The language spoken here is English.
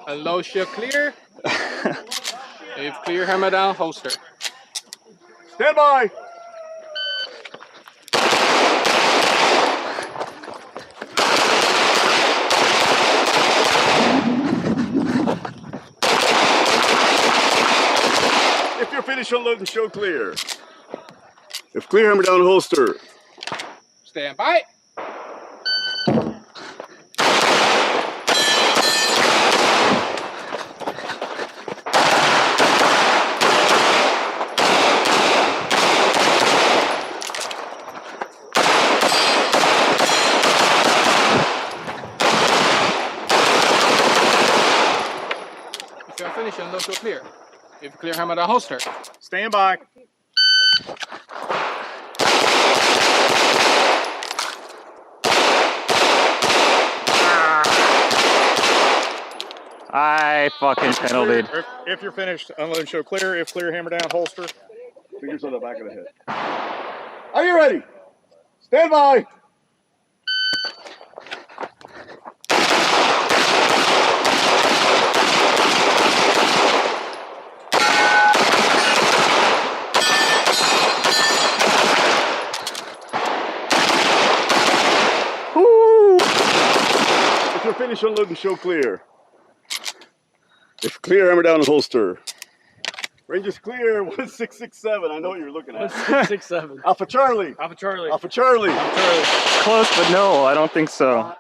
Unload shield clear. If clear, hammer down, holster. Stand by. If you're finished, unload and show clear. If clear, hammer down, holster. Stand by. If you're finished, unload shield clear. If clear, hammer down, holster. Stand by. I fucking penaltied. If you're finished, unload and show clear. If clear, hammer down, holster. Fingers on the back of the head. Are you ready? Stand by. Woo! If you're finished, unload and show clear. If clear, hammer down and holster. Range is clear, 1667. I know what you're looking at. 1667. Alpha Charlie. Alpha Charlie. Alpha Charlie. Alpha Charlie. Close, but no, I don't think so.